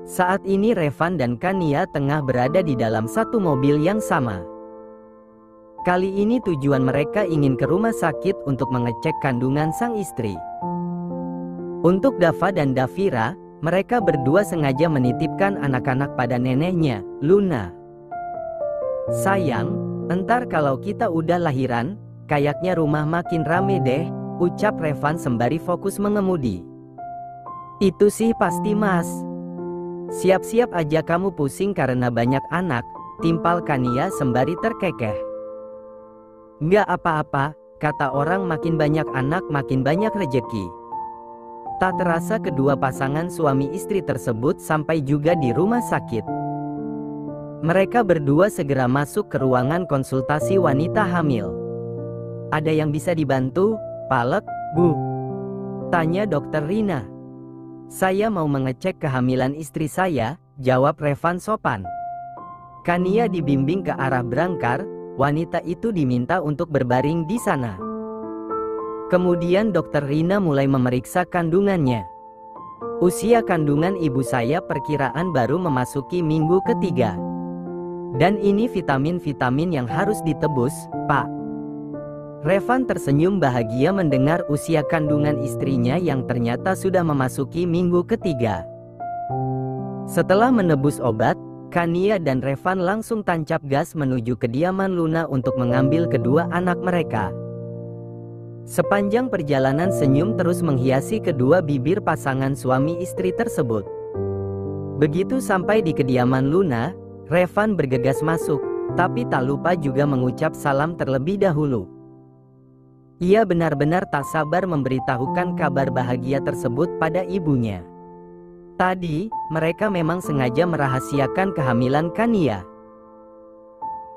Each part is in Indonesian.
Saat ini Revan dan Kania tengah berada di dalam satu mobil yang sama. Kali ini tujuan mereka ingin ke rumah sakit untuk mengecek kandungan sang istri. Untuk Dava dan Davira, mereka berdua sengaja menitipkan anak-anak pada neneknya, Luna. "Sayang, entar kalau kita udah lahiran, kayaknya rumah makin rame deh," ucap Revan sembari fokus mengemudi. "Itu sih pasti mas. Siap-siap aja kamu pusing karena banyak anak," timpal Kania sembari terkekeh. "Nggak apa-apa, kata orang makin banyak anak makin banyak rejeki." Tak terasa kedua pasangan suami istri tersebut sampai juga di rumah sakit. Mereka berdua segera masuk ke ruangan konsultasi wanita hamil. "Ada yang bisa dibantu, Palek, Bu?" tanya Dokter Rina. "Saya mau mengecek kehamilan istri saya," jawab Revan sopan. Kania dibimbing ke arah brangkar, wanita itu diminta untuk berbaring di sana. Kemudian Dokter Rina mulai memeriksa kandungannya. "Usia kandungan ibu saya perkiraan baru memasuki minggu ketiga. Dan ini vitamin-vitamin yang harus ditebus, Pak." Revan tersenyum bahagia mendengar usia kandungan istrinya yang ternyata sudah memasuki minggu ketiga. Setelah menebus obat, Kania dan Revan langsung tancap gas menuju kediaman Luna untuk mengambil kedua anak mereka. Sepanjang perjalanan senyum terus menghiasi kedua bibir pasangan suami istri tersebut. Begitu sampai di kediaman Luna, Revan bergegas masuk, tapi tak lupa juga mengucap salam terlebih dahulu. Ia benar-benar tak sabar memberitahukan kabar bahagia tersebut pada ibunya. Tadi, mereka memang sengaja merahasiakan kehamilan Kania.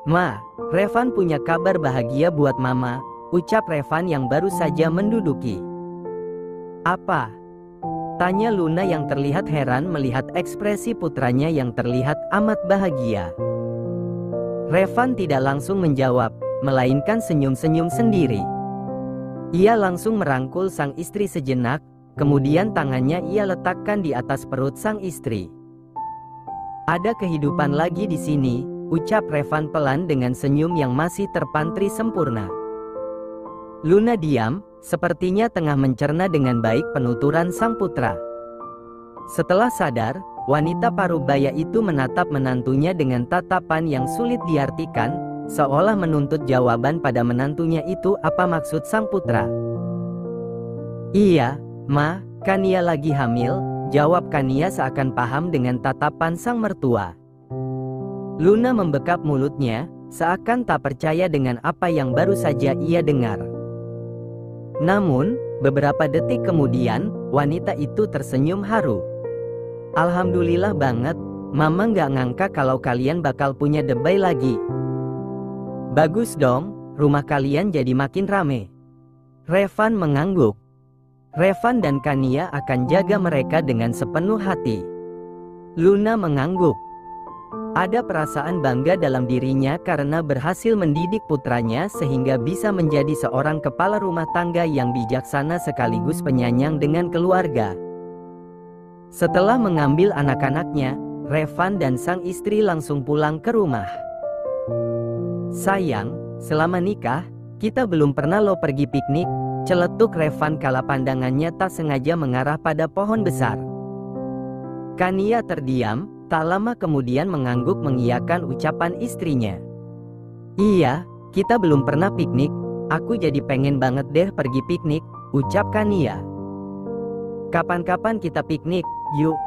"Ma, Revan punya kabar bahagia buat Mama," ucap Revan yang baru saja menduduki. "Apa?" tanya Luna yang terlihat heran melihat ekspresi putranya yang terlihat amat bahagia. Revan tidak langsung menjawab, melainkan senyum-senyum sendiri. Ia langsung merangkul sang istri sejenak, kemudian tangannya ia letakkan di atas perut sang istri. "Ada kehidupan lagi di sini," ucap Revan pelan dengan senyum yang masih terpantri sempurna. Luna diam, sepertinya tengah mencerna dengan baik penuturan sang putra. Setelah sadar, wanita parubaya itu menatap menantunya dengan tatapan yang sulit diartikan, seolah menuntut jawaban pada menantunya itu apa maksud sang putra. "Iya, Ma, Kania lagi hamil," jawab Kania seakan paham dengan tatapan sang mertua. Luna membekap mulutnya, seakan tak percaya dengan apa yang baru saja ia dengar. Namun, beberapa detik kemudian, wanita itu tersenyum haru. "Alhamdulillah banget, Mama nggak ngangka kalau kalian bakal punya debai lagi. Bagus dong, rumah kalian jadi makin rame." Revan mengangguk. Revan dan Kania akan jaga mereka dengan sepenuh hati. Luna mengangguk. Ada perasaan bangga dalam dirinya karena berhasil mendidik putranya sehingga bisa menjadi seorang kepala rumah tangga yang bijaksana sekaligus penyayang dengan keluarga. Setelah mengambil anak-anaknya, Revan dan sang istri langsung pulang ke rumah. "Sayang, selama nikah, kita belum pernah lo pergi piknik," celetuk Revan kala pandangannya tak sengaja mengarah pada pohon besar. Kania terdiam, tak lama kemudian mengangguk mengiyakan ucapan istrinya. "Iya, kita belum pernah piknik, aku jadi pengen banget deh pergi piknik," ucap Kania. "Kapan-kapan kita piknik, yuk,"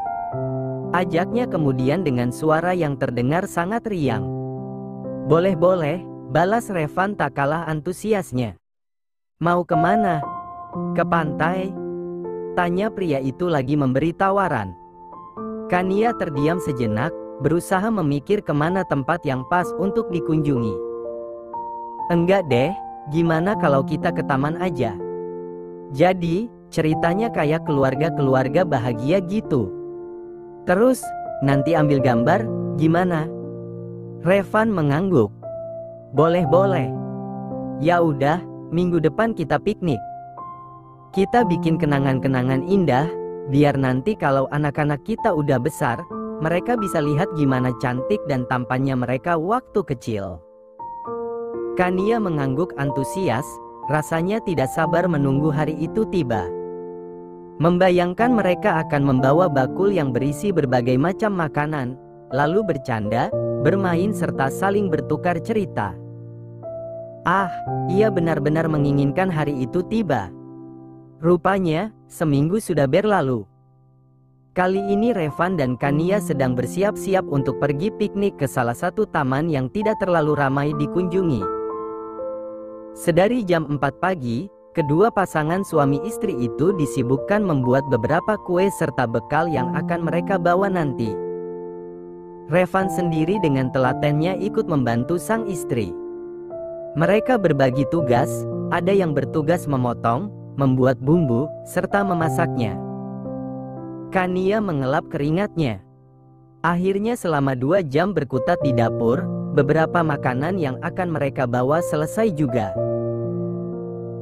ajaknya kemudian dengan suara yang terdengar sangat riang. "Boleh-boleh," balas Revan tak kalah antusiasnya. "Mau kemana?" "Ke pantai?" tanya pria itu lagi memberi tawaran. Kania terdiam sejenak, berusaha memikir kemana tempat yang pas untuk dikunjungi. "Enggak deh, gimana kalau kita ke taman aja? Jadi, ceritanya kayak keluarga-keluarga bahagia gitu. Terus, nanti ambil gambar, gimana?" Revan mengangguk. "Boleh-boleh. Ya udah, minggu depan kita piknik. Kita bikin kenangan-kenangan indah, Biar nanti kalau anak-anak kita udah besar, mereka bisa lihat gimana cantik dan tampannya mereka waktu kecil." Kania mengangguk antusias, rasanya tidak sabar menunggu hari itu tiba. Membayangkan mereka akan membawa bakul yang berisi berbagai macam makanan, lalu bercanda, bermain serta saling bertukar cerita. Ia benar-benar menginginkan hari itu tiba. Rupanya, seminggu sudah berlalu. Kali ini Revan dan Kania sedang bersiap-siap untuk pergi piknik ke salah satu taman yang tidak terlalu ramai dikunjungi. Sedari jam 4 pagi, kedua pasangan suami istri itu disibukkan membuat beberapa kue serta bekal yang akan mereka bawa nanti. Revan sendiri dengan telatennya ikut membantu sang istri. Mereka berbagi tugas, ada yang bertugas memotong, membuat bumbu, serta memasaknya. Kania mengelap keringatnya. Akhirnya selama 2 jam berkutat di dapur, beberapa makanan yang akan mereka bawa selesai juga.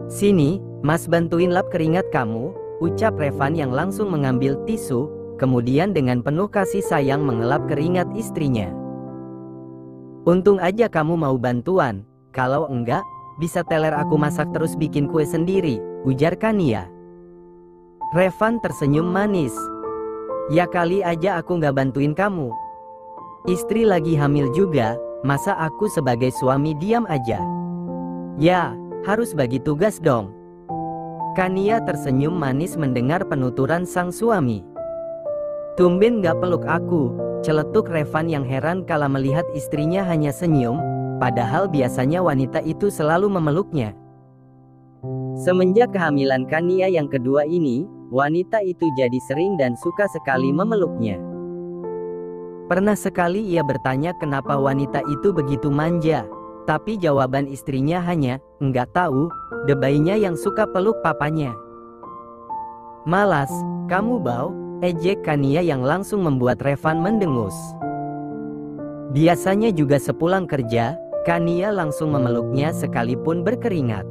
"Sini, Mas bantuin lap keringat kamu," ucap Revan yang langsung mengambil tisu, kemudian dengan penuh kasih sayang mengelap keringat istrinya. "Untung aja kamu mau bantuan, kalau enggak, bisa teler aku masak terus bikin kue sendiri," ujar Kania. Revan tersenyum manis. "Ya kali aja aku nggak bantuin kamu. Istri lagi hamil juga, masa aku sebagai suami diam aja? Ya, harus bagi tugas dong." Kania tersenyum manis mendengar penuturan sang suami. "Tumben nggak peluk aku," celetuk Revan yang heran kala melihat istrinya hanya senyum, padahal biasanya wanita itu selalu memeluknya. Semenjak kehamilan Kania yang kedua ini, wanita itu jadi sering dan suka sekali memeluknya. Pernah sekali ia bertanya kenapa wanita itu begitu manja, tapi jawaban istrinya hanya, "Enggak tahu, debaynya yang suka peluk papanya." "Malas, kamu bau," ejek Kania yang langsung membuat Revan mendengus. Biasanya juga sepulang kerja, Kania langsung memeluknya sekalipun berkeringat.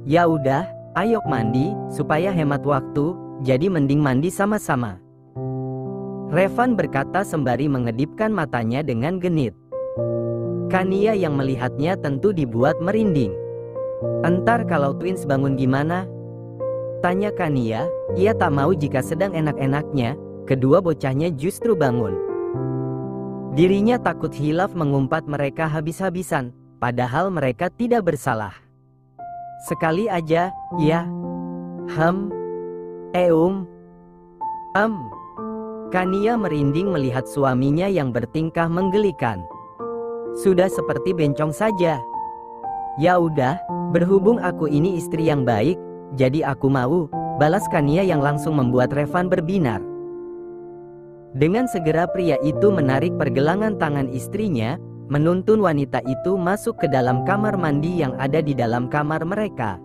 "Ya udah, ayo mandi, supaya hemat waktu, jadi mending mandi sama-sama," Revan berkata sembari mengedipkan matanya dengan genit. Kania yang melihatnya tentu dibuat merinding. "Entar kalau twins bangun gimana?" tanya Kania. Ia tak mau jika sedang enak-enaknya, kedua bocahnya justru bangun. Dirinya takut hilaf mengumpat mereka habis-habisan, padahal mereka tidak bersalah. Sekali aja, ya. Kania merinding melihat suaminya yang bertingkah menggelikan. "Sudah seperti bencong saja." "Ya udah, berhubung aku ini istri yang baik, jadi aku mau," balas Kania yang langsung membuat Revan berbinar. Dengan segera pria itu menarik pergelangan tangan istrinya, menuntun wanita itu masuk ke dalam kamar mandi yang ada di dalam kamar mereka.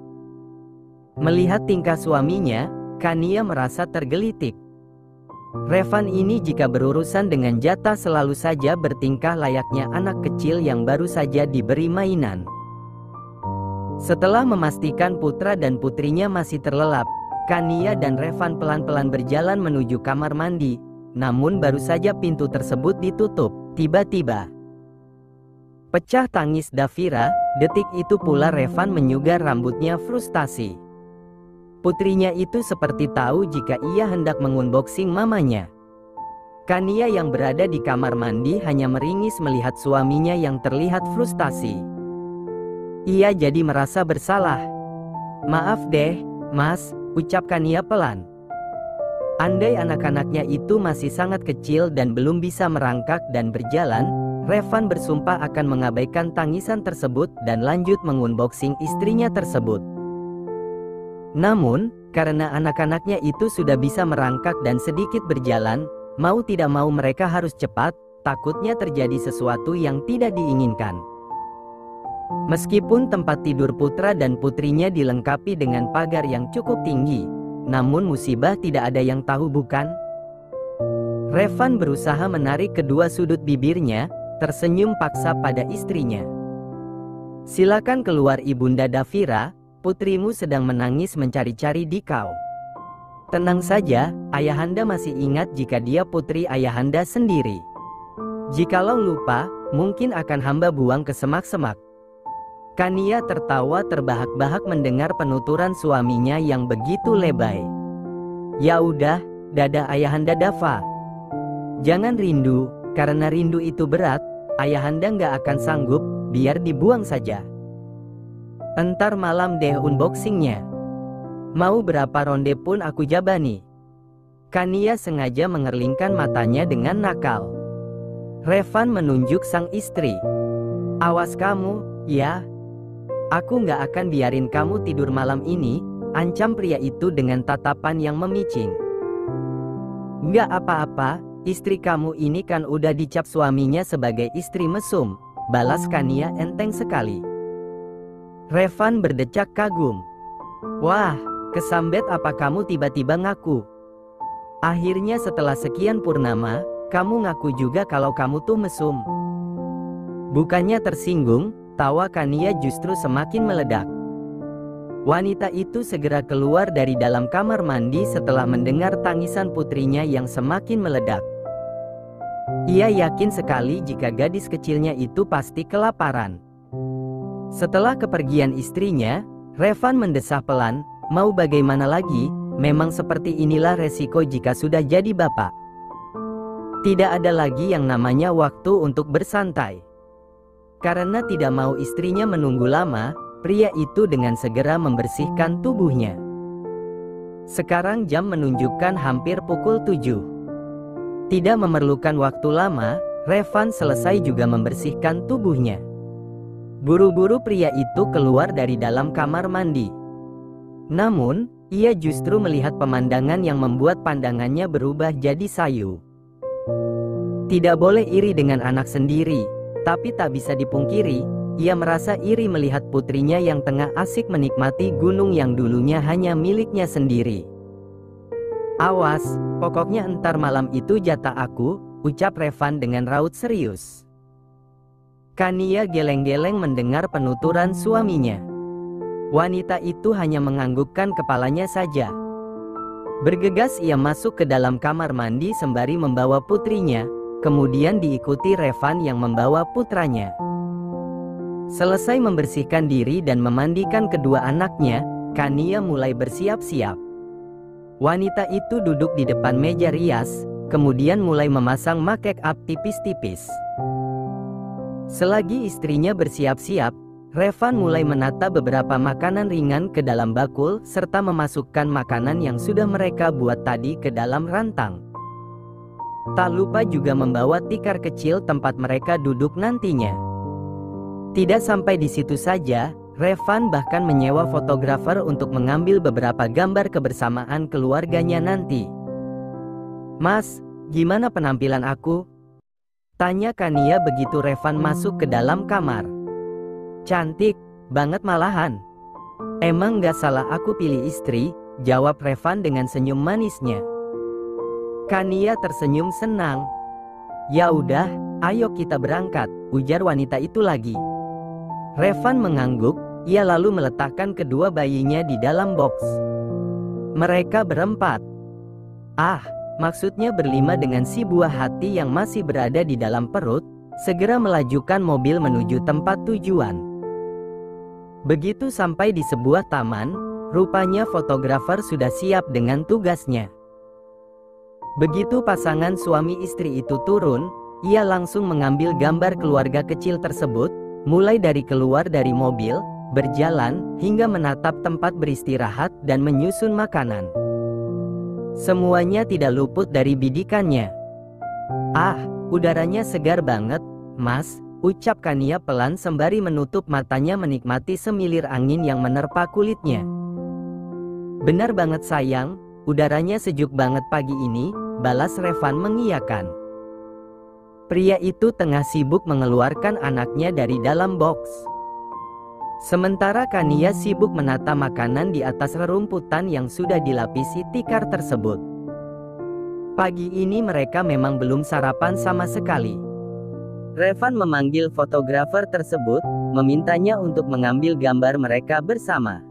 Melihat tingkah suaminya, Kania merasa tergelitik. Revan ini jika berurusan dengan jatah selalu saja bertingkah layaknya anak kecil yang baru saja diberi mainan. Setelah memastikan putra dan putrinya masih terlelap, Kania dan Revan pelan-pelan berjalan menuju kamar mandi. Namun baru saja pintu tersebut ditutup, tiba-tiba pecah tangis Davira. Detik itu pula Revan menyugar rambutnya frustasi. Putrinya itu seperti tahu jika ia hendak mengunboxing mamanya. Kania yang berada di kamar mandi hanya meringis melihat suaminya yang terlihat frustasi. Ia jadi merasa bersalah. "Maaf deh, Mas," ucap Kania pelan. Andai anak-anaknya itu masih sangat kecil dan belum bisa merangkak dan berjalan, Revan bersumpah akan mengabaikan tangisan tersebut dan lanjut mengunboxing istrinya tersebut. Namun, karena anak-anaknya itu sudah bisa merangkak dan sedikit berjalan, mau tidak mau mereka harus cepat, takutnya terjadi sesuatu yang tidak diinginkan. Meskipun tempat tidur putra dan putrinya dilengkapi dengan pagar yang cukup tinggi, namun musibah tidak ada yang tahu, bukan? Revan berusaha menarik kedua sudut bibirnya, tersenyum paksa pada istrinya. "Silakan keluar Ibunda Davira, putrimu sedang menangis mencari-cari di kau." Tenang saja, ayahanda masih ingat jika dia putri ayahanda sendiri. Jikalau lupa, mungkin akan hamba buang ke semak-semak. Kania tertawa terbahak-bahak mendengar penuturan suaminya yang begitu lebay. Ya udah, dadah ayahanda Dava. Jangan rindu, karena rindu itu berat, ayahanda nggak akan sanggup, biar dibuang saja. Entar malam deh unboxingnya. Mau berapa ronde pun aku jabani. Kania sengaja mengerlingkan matanya dengan nakal. Revan menunjuk sang istri. Awas kamu, ya. Aku nggak akan biarin kamu tidur malam ini, ancam pria itu dengan tatapan yang memicing. Nggak apa-apa, istri kamu ini kan udah dicap suaminya sebagai istri mesum, balas Kania enteng sekali. Revan berdecak kagum. Wah, kesambet apa kamu tiba-tiba ngaku? Akhirnya setelah sekian purnama, kamu ngaku juga kalau kamu tuh mesum. Bukannya tersinggung, tawa Kania justru semakin meledak. Wanita itu segera keluar dari dalam kamar mandi setelah mendengar tangisan putrinya yang semakin meledak. Ia yakin sekali jika gadis kecilnya itu pasti kelaparan. Setelah kepergian istrinya, Revan mendesah pelan, mau bagaimana lagi, memang seperti inilah resiko jika sudah jadi bapak. Tidak ada lagi yang namanya waktu untuk bersantai. Karena tidak mau istrinya menunggu lama, pria itu dengan segera membersihkan tubuhnya. Sekarang jam menunjukkan hampir pukul 7. Tidak memerlukan waktu lama, Revan selesai juga membersihkan tubuhnya. Buru-buru pria itu keluar dari dalam kamar mandi. Namun, ia justru melihat pemandangan yang membuat pandangannya berubah jadi sayu. Tidak boleh iri dengan anak sendiri, tapi tak bisa dipungkiri, ia merasa iri melihat putrinya yang tengah asik menikmati gunung yang dulunya hanya miliknya sendiri. Awas, pokoknya entar malam itu jatah aku, ucap Revan dengan raut serius. Kania geleng-geleng mendengar penuturan suaminya. Wanita itu hanya menganggukkan kepalanya saja. Bergegas ia masuk ke dalam kamar mandi sembari membawa putrinya, kemudian diikuti Revan yang membawa putranya. Selesai membersihkan diri dan memandikan kedua anaknya, Kania mulai bersiap-siap. Wanita itu duduk di depan meja rias, kemudian mulai memasang make up tipis-tipis. Selagi istrinya bersiap-siap, Revan mulai menata beberapa makanan ringan ke dalam bakul serta memasukkan makanan yang sudah mereka buat tadi ke dalam rantang. Tak lupa juga membawa tikar kecil tempat mereka duduk nantinya. Tidak sampai di situ saja, Revan bahkan menyewa fotografer untuk mengambil beberapa gambar kebersamaan keluarganya nanti. Mas, gimana penampilan aku? Tanya Kania begitu Revan masuk ke dalam kamar. Cantik banget malahan. Emang gak salah aku pilih istri, jawab Revan dengan senyum manisnya. Kania tersenyum senang. Ya udah, ayo kita berangkat, ujar wanita itu lagi. Revan mengangguk, ia lalu meletakkan kedua bayinya di dalam box. Mereka berempat. Maksudnya berlima dengan si buah hati yang masih berada di dalam perut, segera melajukan mobil menuju tempat tujuan. Begitu sampai di sebuah taman, rupanya fotografer sudah siap dengan tugasnya. Begitu pasangan suami istri itu turun, ia langsung mengambil gambar keluarga kecil tersebut, mulai dari keluar dari mobil, berjalan, hingga menatap tempat beristirahat dan menyusun makanan. Semuanya tidak luput dari bidikannya. Udaranya segar banget, Mas, ucap Kania pelan sembari menutup matanya menikmati semilir angin yang menerpa kulitnya. Benar banget sayang, udaranya sejuk banget pagi ini, balas Revan mengiyakan. Pria itu tengah sibuk mengeluarkan anaknya dari dalam box. Sementara Kania sibuk menata makanan di atas rerumputan yang sudah dilapisi tikar tersebut. Pagi ini mereka memang belum sarapan sama sekali. Revan memanggil fotografer tersebut, memintanya untuk mengambil gambar mereka bersama.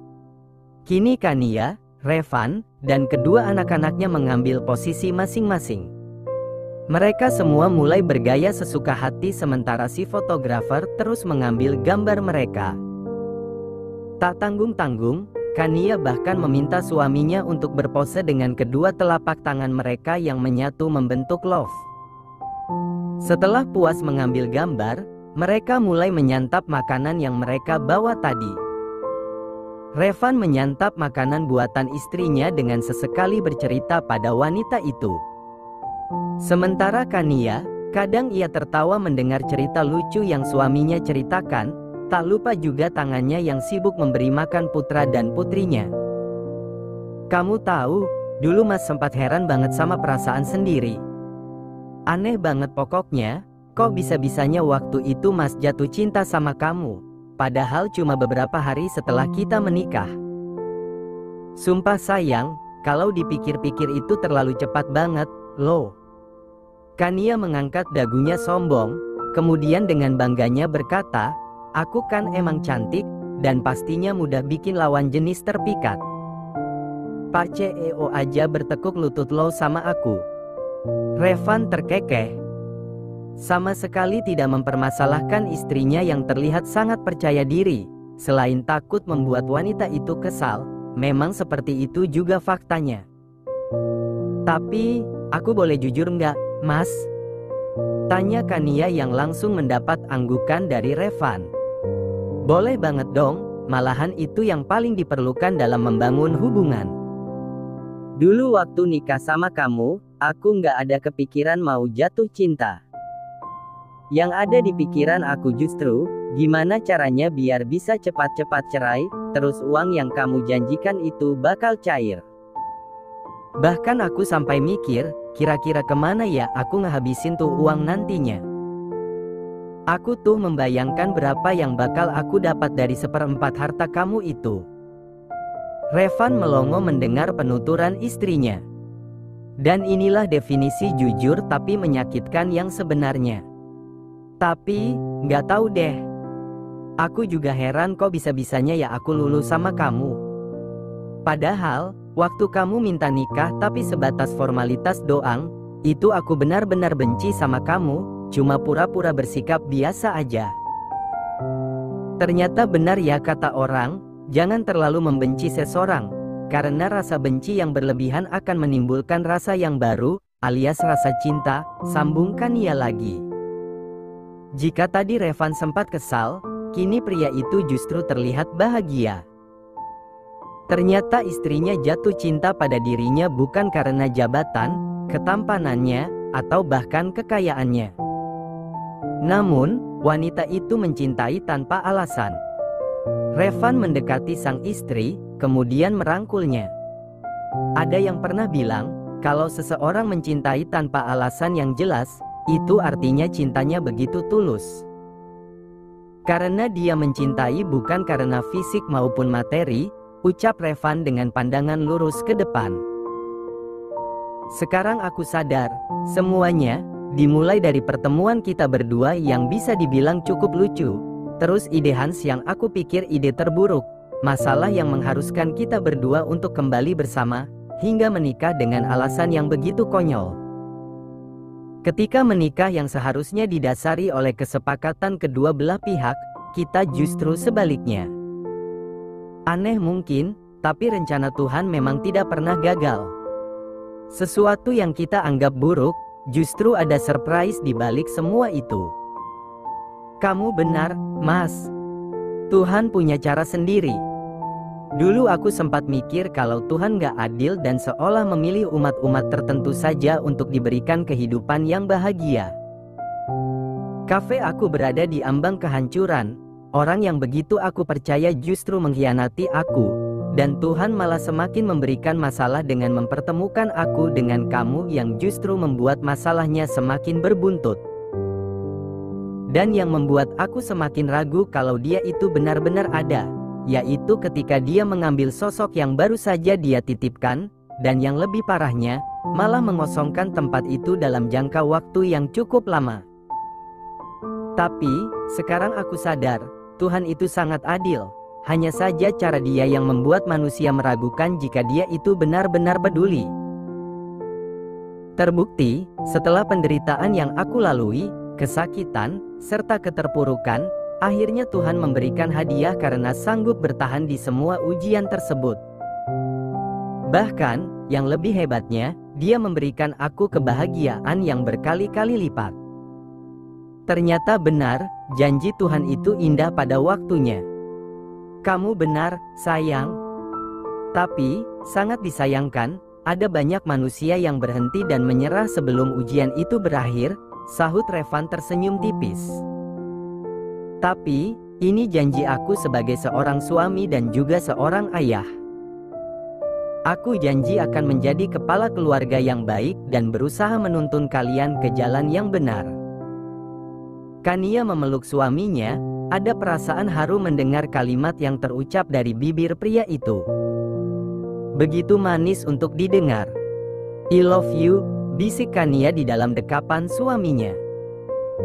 Kini Kania, Revan, dan kedua anak-anaknya mengambil posisi masing-masing. Mereka semua mulai bergaya sesuka hati sementara si fotografer terus mengambil gambar mereka. Tak tanggung-tanggung, Kania bahkan meminta suaminya untuk berpose dengan kedua telapak tangan mereka yang menyatu membentuk love. Setelah puas mengambil gambar, mereka mulai menyantap makanan yang mereka bawa tadi. Revan menyantap makanan buatan istrinya dengan sesekali bercerita pada wanita itu. Sementara Kania, kadang ia tertawa mendengar cerita lucu yang suaminya ceritakan, tak lupa juga tangannya yang sibuk memberi makan putra dan putrinya. Kamu tahu, dulu Mas sempat heran banget sama perasaan sendiri. Aneh banget pokoknya, kok bisa-bisanya waktu itu Mas jatuh cinta sama kamu. Padahal cuma beberapa hari setelah kita menikah. Sumpah sayang, kalau dipikir-pikir itu terlalu cepat banget, loh. Kania mengangkat dagunya sombong, kemudian dengan bangganya berkata, aku kan emang cantik, dan pastinya mudah bikin lawan jenis terpikat. Pak CEO aja bertekuk lutut lo sama aku. Revan terkekeh. Sama sekali tidak mempermasalahkan istrinya yang terlihat sangat percaya diri. Selain takut membuat wanita itu kesal, memang seperti itu juga faktanya. Tapi, aku boleh jujur nggak, Mas? Tanya Kania yang langsung mendapat anggukan dari Revan. Boleh banget dong, malahan itu yang paling diperlukan dalam membangun hubungan. Dulu waktu nikah sama kamu, aku nggak ada kepikiran mau jatuh cinta. Yang ada di pikiran aku justru, gimana caranya biar bisa cepat-cepat cerai, terus uang yang kamu janjikan itu bakal cair. Bahkan aku sampai mikir, kira-kira kemana ya aku ngehabisin tuh uang nantinya. Aku tuh membayangkan berapa yang bakal aku dapat dari 1/4 harta kamu itu. Revan melongo mendengar penuturan istrinya. Dan inilah definisi jujur tapi menyakitkan yang sebenarnya. Tapi, nggak tahu deh. Aku juga heran kok bisa-bisanya ya aku lulus sama kamu. Padahal, waktu kamu minta nikah tapi sebatas formalitas doang, itu aku benar-benar benci sama kamu, cuma pura-pura bersikap biasa aja. Ternyata benar ya kata orang, jangan terlalu membenci seseorang, karena rasa benci yang berlebihan akan menimbulkan rasa yang baru, alias rasa cinta, sambungkan ia lagi. Jika tadi Revan sempat kesal, kini pria itu justru terlihat bahagia. Ternyata istrinya jatuh cinta pada dirinya bukan karena jabatan, ketampanannya, atau bahkan kekayaannya. Namun, wanita itu mencintai tanpa alasan. Revan mendekati sang istri, kemudian merangkulnya. Ada yang pernah bilang, kalau seseorang mencintai tanpa alasan yang jelas, itu artinya cintanya begitu tulus. Karena dia mencintai bukan karena fisik maupun materi, ucap Revan dengan pandangan lurus ke depan. Sekarang aku sadar, semuanya, dimulai dari pertemuan kita berdua yang bisa dibilang cukup lucu. Terus ide Hans yang aku pikir ide terburuk, masalah yang mengharuskan kita berdua untuk kembali bersama, hingga menikah dengan alasan yang begitu konyol. Ketika menikah yang seharusnya didasari oleh kesepakatan kedua belah pihak, kita justru sebaliknya. Aneh mungkin, tapi rencana Tuhan memang tidak pernah gagal. Sesuatu yang kita anggap buruk, justru ada surprise di balik semua itu. Kamu benar, Mas. Tuhan punya cara sendiri. Dulu aku sempat mikir kalau Tuhan gak adil dan seolah memilih umat-umat tertentu saja untuk diberikan kehidupan yang bahagia. Kafe aku berada di ambang kehancuran. Orang yang begitu aku percaya justru mengkhianati aku. Dan Tuhan malah semakin memberikan masalah dengan mempertemukan aku dengan kamu yang justru membuat masalahnya semakin berbuntut. Dan yang membuat aku semakin ragu kalau dia itu benar-benar ada, yaitu ketika dia mengambil sosok yang baru saja dia titipkan, dan yang lebih parahnya, malah mengosongkan tempat itu dalam jangka waktu yang cukup lama. Tapi, sekarang aku sadar, Tuhan itu sangat adil. Hanya saja cara dia yang membuat manusia meragukan jika dia itu benar-benar peduli. Terbukti, setelah penderitaan yang aku lalui, kesakitan, serta keterpurukan, akhirnya Tuhan memberikan hadiah karena sanggup bertahan di semua ujian tersebut. Bahkan, yang lebih hebatnya, Dia memberikan aku kebahagiaan yang berkali-kali lipat. Ternyata benar, janji Tuhan itu indah pada waktunya. Kamu benar, sayang. Tapi, sangat disayangkan, ada banyak manusia yang berhenti dan menyerah sebelum ujian itu berakhir, sahut Revan tersenyum tipis. Tapi, ini janji aku sebagai seorang suami dan juga seorang ayah. Aku janji akan menjadi kepala keluarga yang baik dan berusaha menuntun kalian ke jalan yang benar. Kania memeluk suaminya, ada perasaan haru mendengar kalimat yang terucap dari bibir pria itu. Begitu manis untuk didengar. I love you, bisik Kania di dalam dekapan suaminya.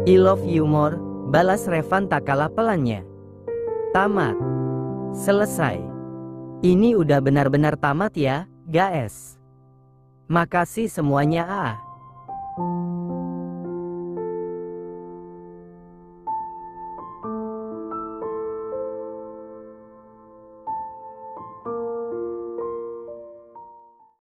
I love you more, balas Revan tak kalah pelannya. Tamat. Selesai. Ini udah benar-benar tamat ya, guys. Makasih semuanya.